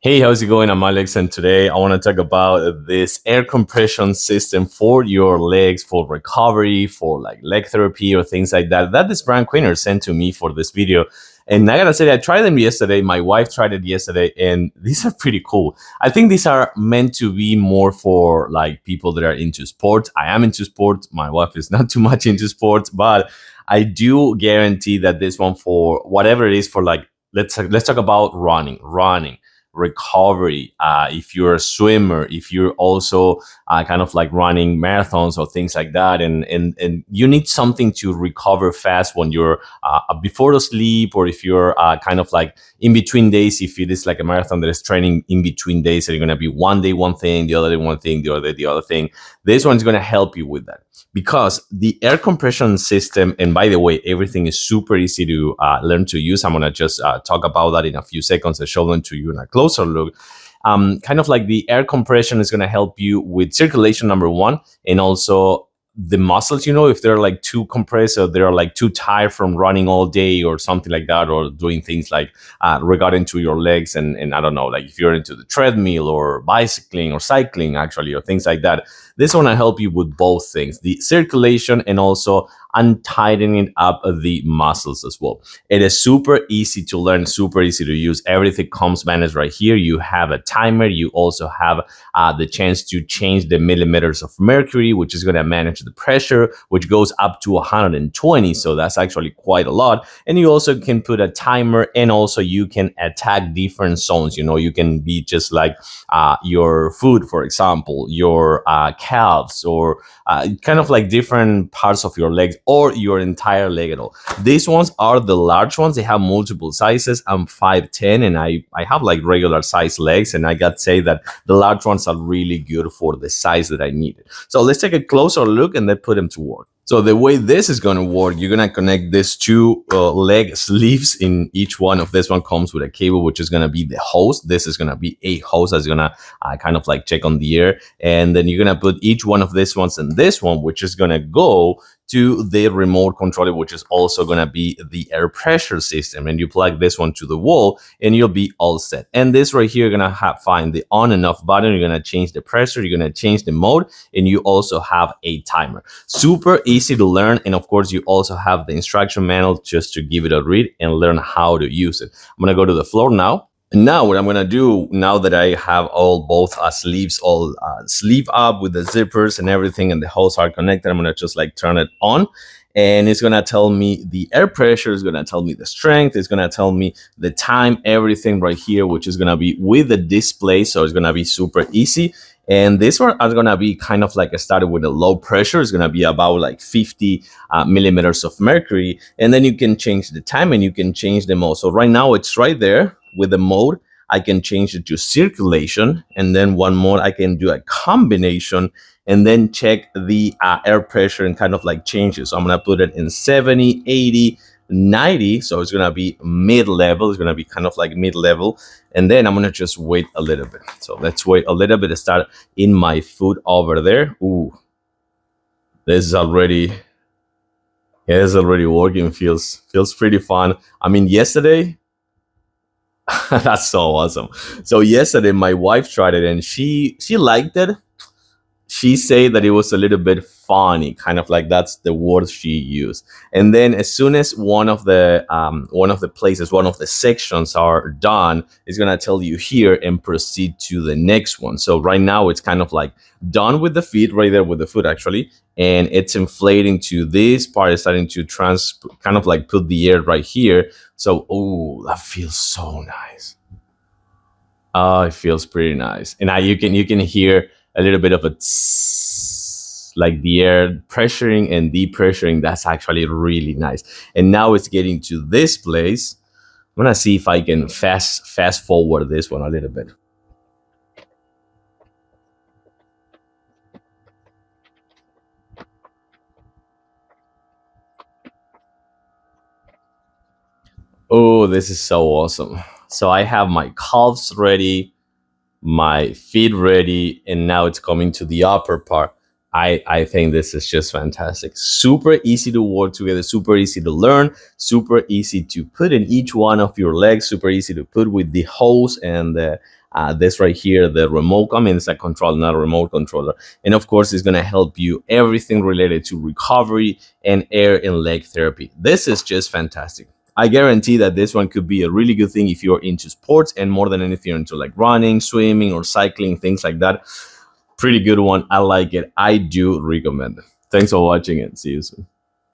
Hey, how's it going? I'm Alex, and today I want to talk about this air compression system for your legs, for recovery, for like leg therapy or things like that. That this brand Quinear sent to me for this video. And I gotta say, I tried them yesterday. My wife tried it yesterday, and these are pretty cool. I think these are meant to be more for like people that are into sports. I am into sports. My wife is not too much into sports, but I do guarantee that this one for whatever it is for like let's talk about running recovery. If you're a swimmer, if you're also kind of like running marathons or things like that, and you need something to recover fast when you're before the sleep, or if you're kind of like in between days, if it is like a marathon that is training in between days, and you're going to be one day one thing, the other day one thing, the other day the other thing. This one's going to help you with that, because the air compression system, and by the way, everything is super easy to learn to use. I'm going to just talk about that in a few seconds and show them to you in a closer look. Kind of like the air compression is going to help you with circulation, number one, and also the muscles, if they're like too compressed or they're like too tired from running all day or something like that, or doing things like regarding to your legs, and I don't know, like if you're into the treadmill or bicycling or cycling actually, or things like that. This one will help you with both things, the circulation and also untightening up the muscles as well. It is super easy to learn, super easy to use. Everything comes managed right here. You have a timer. You also have the chance to change the millimeters of mercury, which is going to manage the pressure, which goes up to 120. So that's actually quite a lot. And you also can put a timer, and also you can attack different zones. You can be just like your foot, for example, your calves, or kind of like different parts of your legs or your entire leg at all. These ones are the large ones. They have multiple sizes. I'm 5'10", and I have like regular size legs, and I got to say that the large ones are really good for the size that I needed. So let's take a closer look and then put them to work. So the way this is going to work, you're going to connect these two leg sleeves. In each one of this one comes with a cable, which is going to be the hose. This is going to be a hose that's going to kind of like check on the air. And then you're going to put each one of these ones in this one, which is going to go to the remote controller, which is also going to be the air pressure system. And you plug this one to the wall and you'll be all set. And this right here, you're going to find the on and off button. You're going to change the pressure. You're going to change the mode. And you also have a timer. Super easy to learn. And of course, you also have the instruction manual just to give it a read and learn how to use it. I'm going to go to the floor now. And now what I'm going to do, now that I have both sleeves all sleeve up with the zippers and everything, and the hose are connected, I'm going to just like turn it on. And it's going to tell me the air pressure, it's going to tell me the strength, it's going to tell me the time, everything right here, which is going to be with the display. So it's going to be super easy. And this one is going to be kind of like started with a low pressure. It's going to be about like 50 millimeters of mercury. And then you can change the time and you can change the mode. So right now it's right there with the mode. I can change it to circulation. And then one more, I can do a combination and then check the air pressure and kind of like change it. So I'm going to put it in 70, 80, 90. So it's going to be mid-level. It's going to be kind of like mid-level. And then I'm going to just wait a little bit. So let's wait a little bit to start in my foot over there. Ooh, this is already, yeah, it's already working. Feels pretty fun. I mean, yesterday, that's so awesome. So yesterday, my wife tried it and she liked it. She said that it was a little bit funny, kind of like that's the word she used. And then as soon as one of the places, one of the sections are done, it's gonna tell you here and proceed to the next one. So right now it's kind of like done with the feet, right there with the foot actually, and it's inflating to this part. It's starting to kind of like put the air right here. So oh, that feels so nice. Oh, it feels pretty nice, and now you can hear a little bit of a tss, like the air pressuring and depressuring. That's actually really nice. And now it's getting to this place. I'm gonna see if I can fast forward this one a little bit. Oh, this is so awesome. So I have my calves ready, my feet ready, and now it's coming to the upper part. I think this is just fantastic. Super easy to work together, super easy to learn, super easy to put in each one of your legs, super easy to put with the hose and the This right here, the remote, I mean, it's a controller, not a remote controller. And of course, it's going to help you everything related to recovery and air and leg therapy. This is just fantastic. I guarantee that this one could be a really good thing if you're into sports, and more than anything, you're into like running, swimming, or cycling, things like that. Pretty good one. I like it. I do recommend it. Thanks for watching and see you soon.